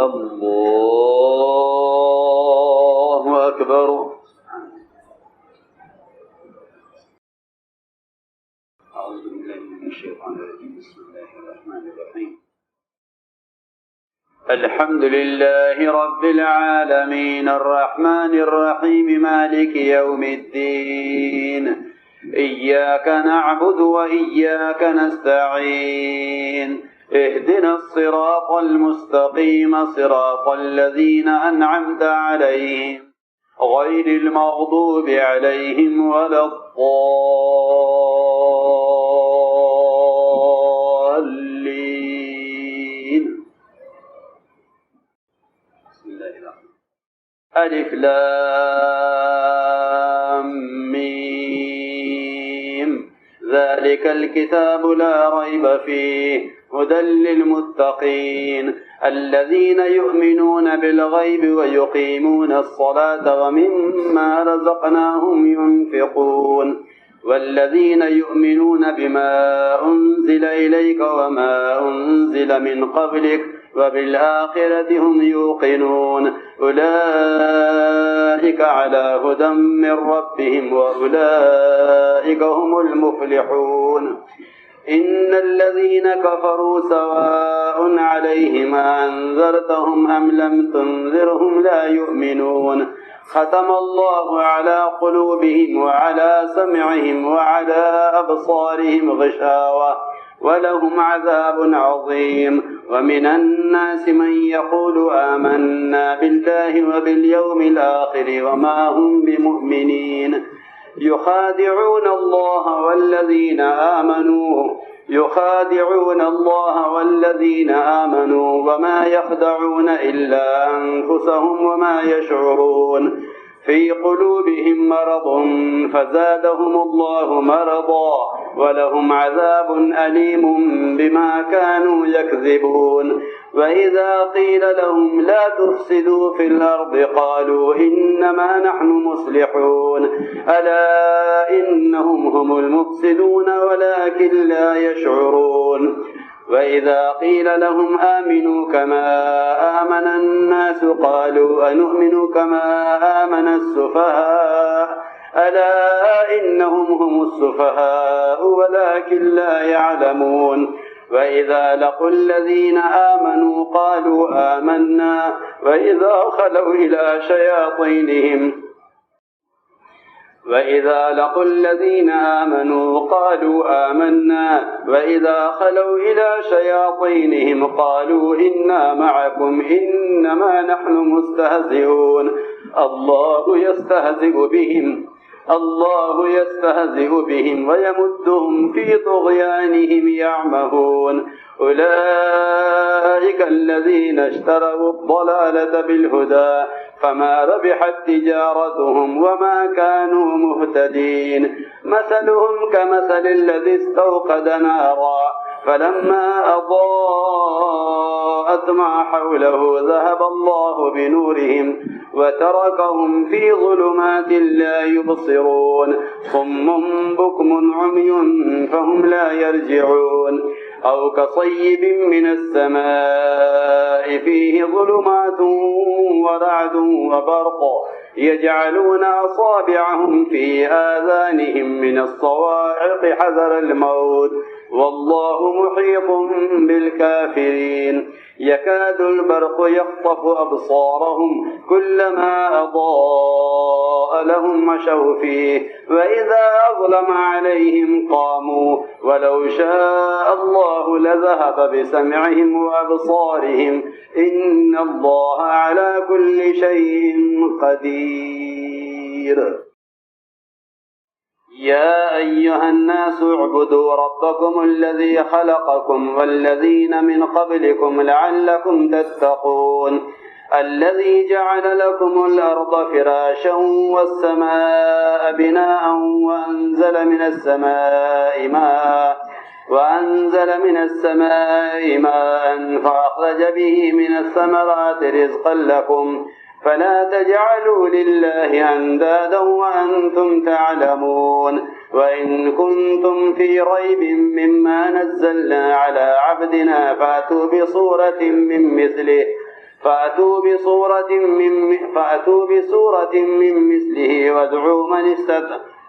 الله أكبر. أعوذ بالله من الشيطان الرجيم. بسم الله الرحمن الرحيم. الحمد لله رب العالمين الرحمن الرحيم مالك يوم الدين. إياك نعبد وإياك نستعين. اهدنا الصراط المستقيم صراط الذين أنعمت عليهم غير المغضوب عليهم ولا الضالين. بسم الله الرحمن الرحيم. ألف لام ميم. ذلك الكتاب لا ريب فيه هدى للمتقين الذين يؤمنون بالغيب ويقيمون الصلاة ومما رزقناهم ينفقون والذين يؤمنون بما أنزل إليك وما أنزل من قبلك وبالآخرة هم يوقنون أولئك على هدى من ربهم وأولئك هم المفلحون. إن الذين كفروا سواء عليهم أنذرتهم أم لم تنذرهم لا يؤمنون ختم الله على قلوبهم وعلى سمعهم وعلى أبصارهم غشاوة ولهم عذاب عظيم. ومن الناس من يقول آمنا بالله وباليوم الآخر وما هم بمؤمنين يخادعون الله والذين آمنوا وما يخدعون إلا أنفسهم وما يشعرون. في قلوبهم مرض فزادهم الله مرضا ولهم عذاب أليم بما كانوا يكذبون. وإذا قيل لهم لا تفسدوا في الأرض قالوا إنما نحن مصلحون ألا إنهم هم المفسدون ولكن لا يشعرون. وإذا قيل لهم آمنوا كما آمن الناس قالوا أنؤمن كما آمن السفهاء ألا إنهم هم السفهاء ولكن لا يعلمون. وإذا لقوا الذين آمنوا قالوا آمنا وإذا خلوا إلى شياطينهم قالوا إنا معكم إنما نحن مستهزئون. الله يستهزئ بهم ويمدهم في طغيانهم يعمهون. أولئك الذين اشتروا الضلالة بالهدى فما ربحت تجارتهم وما كانوا مهتدين. مثلهم كمثل الذي استوقد نارا فلما أضاءت ما حوله ذهب الله بنورهم وتركهم في ظلمات لا يبصرون. صم بكم عمي فهم لا يرجعون. أو كصيب من السماء فيه ظلمات ورعد وبرق يجعلون أصابعهم في آذانهم من الصواعق حذر الموت والله محيط بالكافرين. يكاد البرق يخطف أبصارهم كلما أضاء لهم مشوا فيه وإذا أظلم عليهم قاموا ولو شاء الله لذهب بسمعهم وأبصارهم إن الله على كل شيء قدير. يا أيها الناس اعبدوا ربكم الذي خلقكم والذين من قبلكم لعلكم تتقون. الذي جعل لكم الأرض فراشا والسماء بناء وأنزل من السماء ماء فأخرج به من الثمرات رزقا لكم فلا تجعلوا لله أندادا وأنتم تعلمون. وإن كنتم في ريب مما نزلنا على عبدنا فأتوا بصورة من مثله فأتوا بسورة من مثله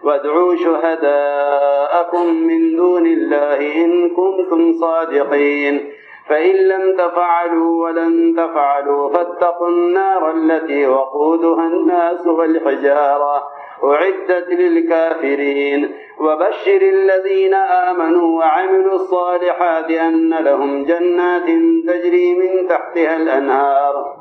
وادعوا شهداءكم من دون الله إن كنتم صادقين فإن لم تفعلوا ولن تفعلوا فاتقوا النار التي وقودها الناس والحجارة أعدت للكافرين وبشر الذين آمنوا وعملوا الصالحات أن لهم جنات تجري من تحتها الأنهار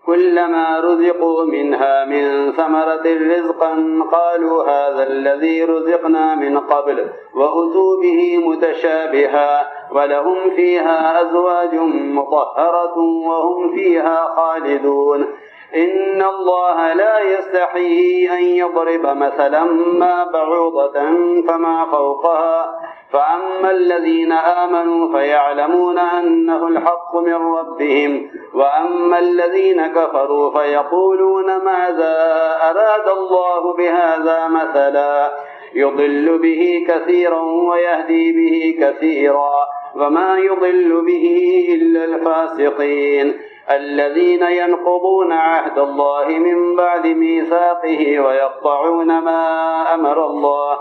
كلما رزقوا منها من ثمرة رزقا قالوا هذا الذي رزقنا من قبل وأتوا به متشابها ولهم فيها أزواج مطهرة وهم فيها خالدون إن الله لا يستحيي أن يضرب مثلا ما بعوضة فما فوقها فأما الذين آمنوا فيعلمون أنه الحق من ربهم وأما الذين كفروا فيقولون ماذا أراد الله بهذا مثلا يضل به كثيرا ويهدي به كثيرا وما يضل به إلا الفاسقين الذين ينقضون عهد الله من بعد ميثاقه ويقطعون ما أمر الله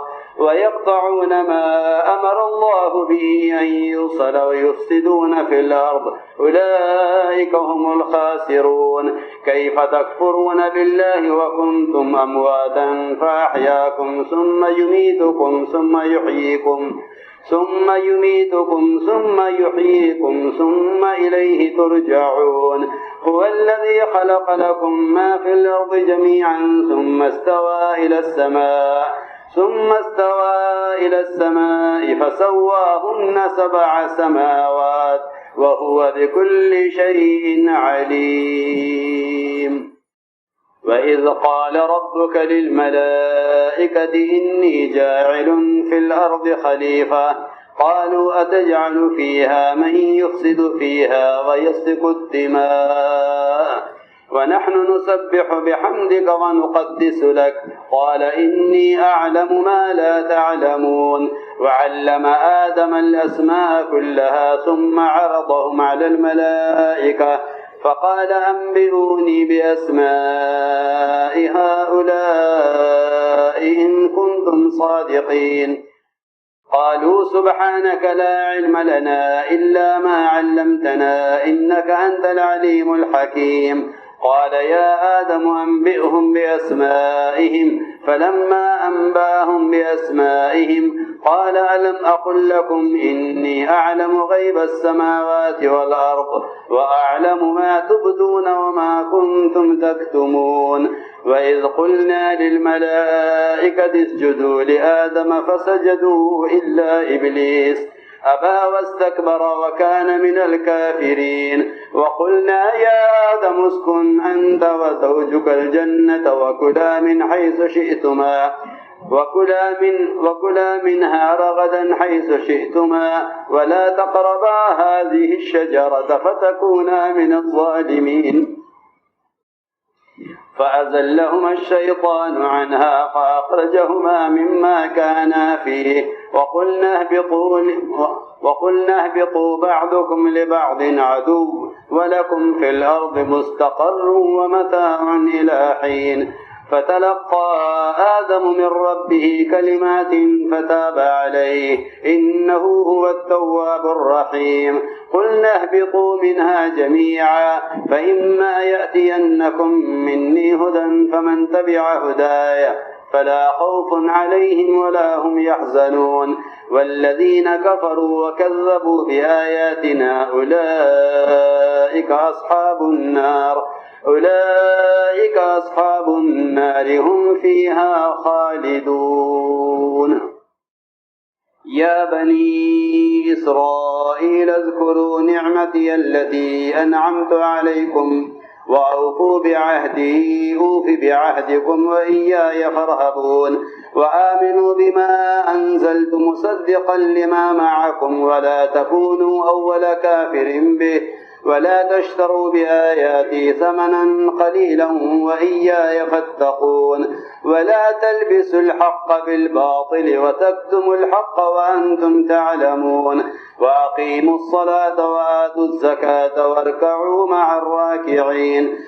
به أن يوصل ويفسدون في الأرض أولئك هم الخاسرون كيف تكفرون بالله وكنتم أمواتا فأحياكم ثم يميتكم ثم يحييكم ثم إليه ترجعون هو الذي خلق لكم ما في الأرض جميعا ثم استوى إلى السماء فسواهن 7 سماوات وهو بكل شيء عليم وإذ قال ربك للملائكة إني جاعل في الأرض خليفة قالوا أتجعل فيها من يفسد فيها ويسفك الدماء ونحن نسبح بحمدك ونقدس لك قال إني أعلم ما لا تعلمون وعلم آدم الأسماء كلها ثم عرضهم على الملائكة فقال أنبئوني بأسماء هؤلاء إن كنتم صادقين قالوا سبحانك لا علم لنا إلا ما علمتنا إنك أنت العليم الحكيم قال يا آدم أنبئهم بأسمائهم فلما أنباهم بأسمائهم قال ألم أقل لكم إني أعلم غيب السماوات والأرض وأعلم ما تبدون وما كنتم تكتمون وإذ قلنا للملائكة اسجدوا لآدم فسجدوا إلا إبليس أبى واستكبر وكان من الكافرين وقلنا يا آدم اسكن أنت وزوجك الجنة وكلا منها رغدا حيث شئتما ولا تقربا هذه الشجرة فتكونا من الظالمين فأزلهما الشيطان عنها فأخرجهما مما كانا فيه وقلنا اهبطوا بعضكم لبعض عدو ولكم في الأرض مستقر ومتاع إلى حين فتلقى آدم من ربه كلمات فتاب عليه إنه هو التواب الرحيم قلنا اهبطوا منها جميعا فإما يأتينكم مني هدى فمن تبع هداي فلا خوف عليهم ولا هم يحزنون والذين كفروا وكذبوا بآياتنا أولئك أصحاب النار هم فيها خالدون يا بني إسرائيل اذكروا نعمتي التي أنعمت عليكم وأوفوا بعهدي أوف بعهدكم وإياي فارهبون وآمنوا بما أنزلت مصدقا لما معكم ولا تكونوا أول كافر به ولا تشتروا بآياتي ثمنا قليلا وإياي فاتقون ولا تلبسوا الحق بالباطل وتكتموا الحق وأنتم تعلمون وأقيموا الصلاة وآتوا الزكاة واركعوا مع الراكعين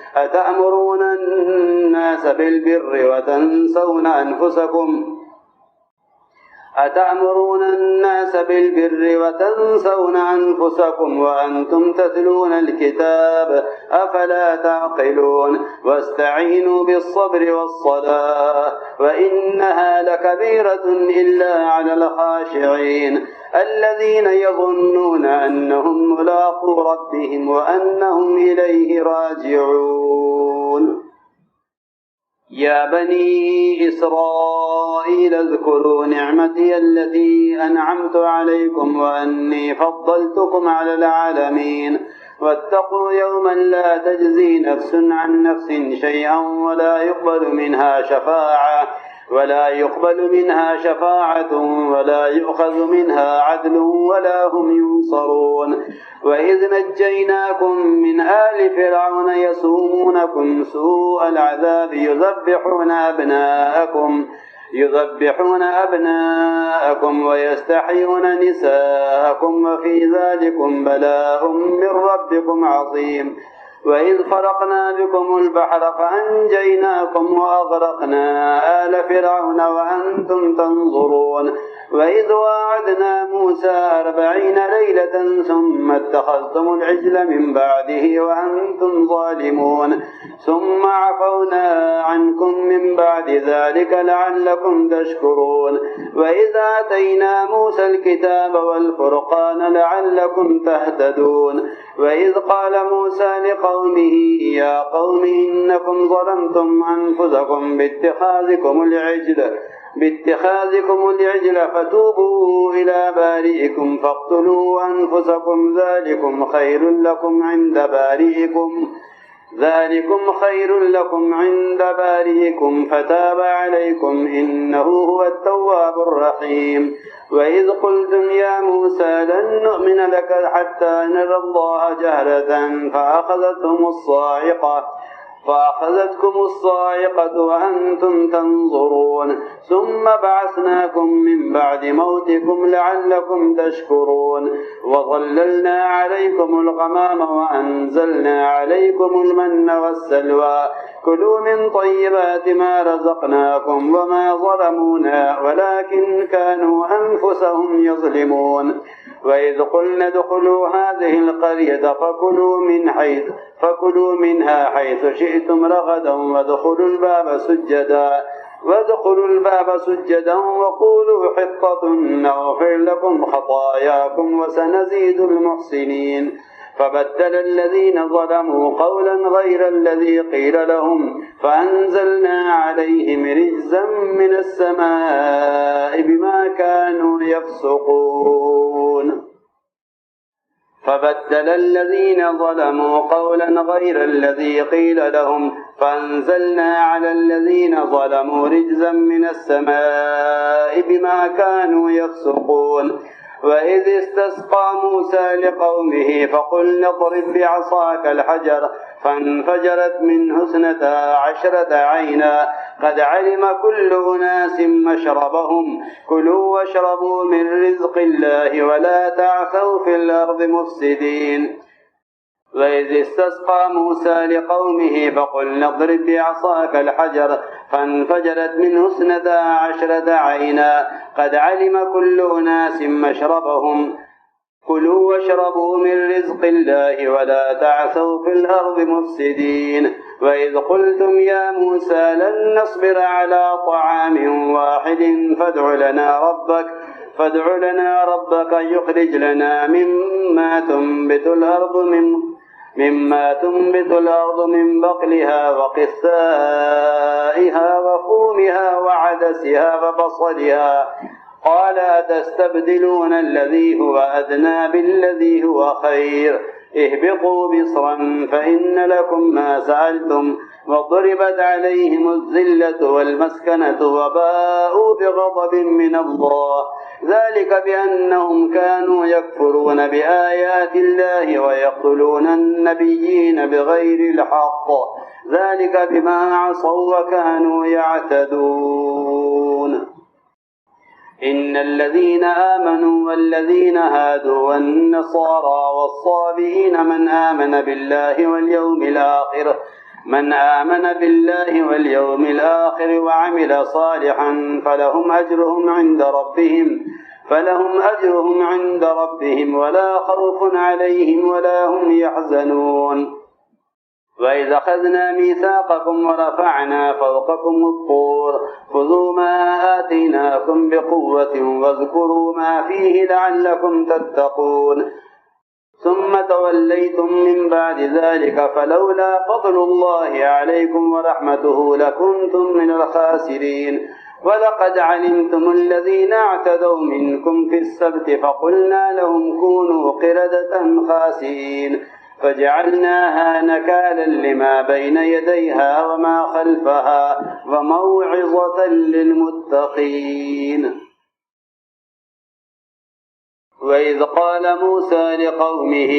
أتأمرون الناس بالبر وتنسون أنفسكم وأنتم تتلون الكتاب أفلا تعقلون واستعينوا بالصبر والصلاة وإنها لكبيرة إلا على الخاشعين الذين يظنون أنهم ملاقو ربهم وأنهم إليه راجعون يا بني إسرائيل اذكروا نعمتي التي أنعمت عليكم وأني فضلتكم على العالمين واتقوا يوما لا تجزي نفس عن نفس شيئا ولا يقبل منها شفاعة ولا يؤخذ منها عدل ولا هم ينصرون وإذ نجيناكم من آل فرعون يسومونكم سوء العذاب يذبحون أبناءكم ويستحيون نساءكم وفي ذلكم بلاء من ربكم عظيم وإذ فرقنا بكم البحر فأنجيناكم وأغرقنا آل فرعون وأنتم تنظرون وإذ واعدنا موسى 40 ليلة ثم اتخذتم العجل من بعده وأنتم ظالمون ثم عفونا عنكم من بعد ذلك لعلكم تشكرون وإذ آتينا موسى الكتاب والفرقان لعلكم تهتدون وإذ قال موسى لقومه يا قوم إنكم ظلمتم أنفسكم باتخاذكم العجل فتوبوا إلى بارئكم فاقتلوا أنفسكم ذلكم خير لكم عند بارئكم فتاب عليكم إنه هو التواب الرحيم وإذ قلتم يا موسى لن نؤمن لك حتى نرى الله جهرة فأخذتكم الصاعقة وأنتم تنظرون ثم بعثناكم من بعد موتكم لعلكم تشكرون وظللنا عليكم الغمام وأنزلنا عليكم المن والسلوى كلوا من طيبات ما رزقناكم وما ظلمونا ولكن كانوا أنفسهم يظلمون وإذ قلنا ادخلوا هذه القرية فكلوا منها حيث شئتم رغدا وادخلوا الباب سجدا وقولوا حطة نغفر لكم خطاياكم وسنزيد المحسنين فبدل الذين ظلموا قولا غير الذي قيل لهم فأنزلنا عليهم رجزا من السماء بما كانوا يفسقون فبدل الذين ظلموا قولا غير الذي قيل لهم فأنزلنا على الذين ظلموا رجزا من السماء بما كانوا يفسقون وإذ استسقى موسى لقومه فقلنا اضرب بعصاك الحجر فانفجرت منه 12 عينا قد علم كل أناس مشربهم كلوا واشربوا من رزق الله ولا تعثوا في الأرض مفسدين وإذ استسقى موسى لقومه فقلنا اضرب بعصاك الحجر فانفجرت منه 12 عينا قد علم كل أناس مشربهم كلوا واشربوا من رزق الله ولا تعثوا في الأرض مفسدين وإذ قلتم يا موسى لن نصبر على طعام واحد فادع لنا ربك يخرج لنا مما تنبت الأرض من بقلها وقثائها وفومها وعدسها وبصلها قال أتستبدلون الذي هو أدنى بالذي هو خير اهبطوا مصرا فإن لكم ما سألتم وضربت عليهم الذلة والمسكنة وباءوا بغضب من الله ذلك بأنهم كانوا يكفرون بآيات الله ويقتلون النبيين بغير الحق ذلك بما عصوا وكانوا يعتدون إن الذين آمنوا والذين هادوا والنصارى والصابئين من آمن بالله واليوم الآخر وعمل صالحا فلهم أجرهم عند ربهم ولا خوف عليهم ولا هم يحزنون وإذ أخذنا ميثاقكم ورفعنا فوقكم الطور خذوا ما آتيناكم بقوة واذكروا ما فيه لعلكم تتقون ثم توليتم من بعد ذلك فلولا فضل الله عليكم ورحمته لكنتم من الخاسرين ولقد علمتم الذين اعتدوا منكم في السبت فقلنا لهم كونوا قردة خاسئين فجعلناها نكالا لما بين يديها وما خلفها وموعظة للمتقين وإذ قال موسى لقومه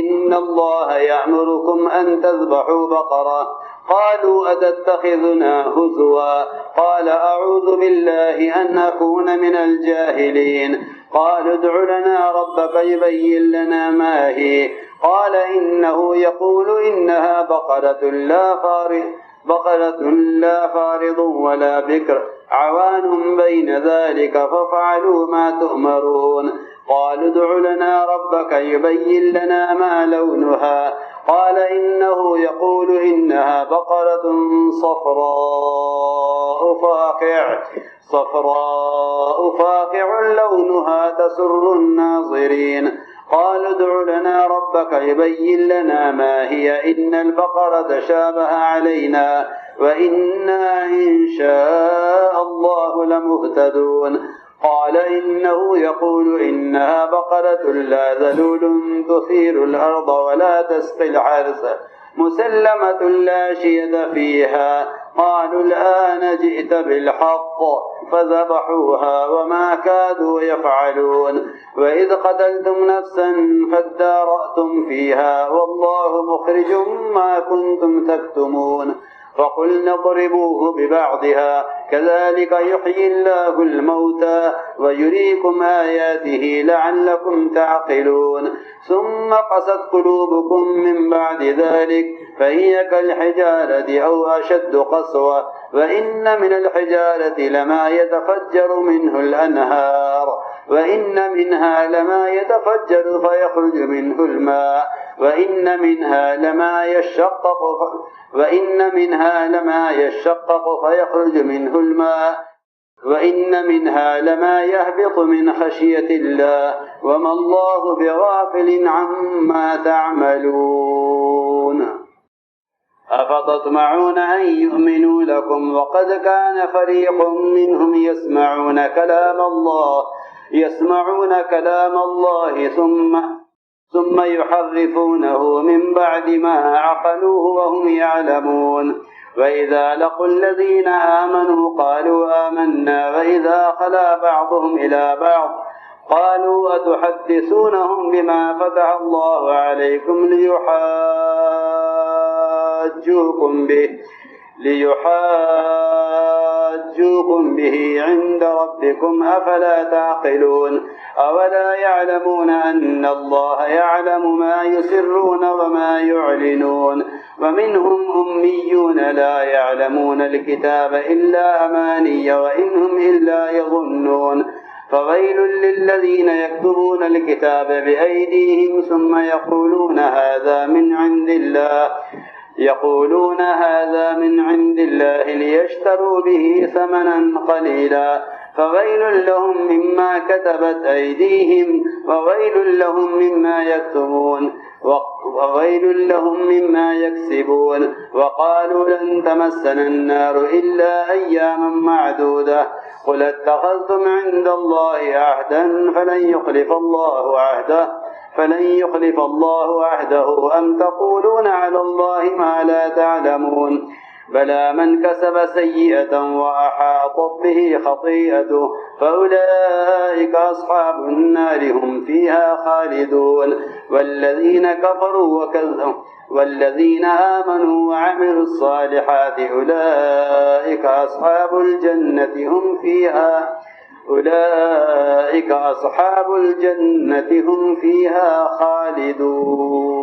إن الله يأمركم أن تذبحوا بقرة قالوا أتتخذنا هزوا قال أعوذ بالله أن أكون من الجاهلين قالوا ادع لنا ربك يبين لنا ما هي قال إنه يقول إنها بقرة لا فارض ولا بكر عوان بين ذلك فافعلوا ما تؤمرون قالوا ادع لنا ربك يبين لنا ما لونها قال إنه يقول إنها بقرة صفراء فاقع لونها تسر الناظرين قالوا ادع لنا ربك يبين لنا ما هي إن البقرة شابه علينا وإنا إن شاء الله لمهتدون قال إنه يقول إنها بقرة لا ذلول تثير الأرض ولا تسقي الحرث مسلمة لا شيد فيها قالوا الآن جئت بالحق فذبحوها وما كادوا يفعلون وإذ قتلتم نفسا فادارأتم فيها والله مخرج ما كنتم تكتمون فقلنا اضربوه ببعضها كذلك يحيي الله الموتى ويريكم آياته لعلكم تعقلون ثم قست قلوبكم من بعد ذلك فهي كالحجارة أو أشد قسوة وإن من الحجارة لما يتفجر منه الأنهار وإن منها لما يتفجر فيخرج منه الماء وإن منها لما يشقق فيخرج منه الماء وإن منها لما يهبط من خشية الله وما الله بغافل عما تعملون أفتطمعون أن يؤمنوا لكم وقد كان فريق منهم يسمعون كلام الله ثم يحرفونه من بعد ما عقلوه وهم يعلمون وإذا لقوا الذين آمنوا قالوا آمنا وإذا خلا بعضهم إلى بعض قالوا أتحدثونهم بما فتح الله عليكم ليحاجوكم به عند ربكم أفلا تعقلون أولا يعلمون أن الله يعلم ما يسرون وما يعلنون ومنهم أميون لا يعلمون الكتاب إلا أماني وإنهم إلا يظنون فويل للذين يكتبون الكتاب بأيديهم ثم يقولون هذا من عند الله ليشتروا به ثمنا قليلا فويل لهم مما كتبت أيديهم وويل لهم مما يكتبون وويل لهم مما يكسبون وقالوا لن تمسنا النار إلا أياما معدودة قل اتخذتم عند الله عهدا فلن يخلف الله عهده أم تقولون على الله ما لا تعلمون بلى من كسب سيئة وأحاطت به خطيئته فأولئك أصحاب النار هم فيها خالدون. والذين كفروا وكذبوا والذين آمنوا وعملوا الصالحات أولئك أصحاب الجنة هم فيها خالدون.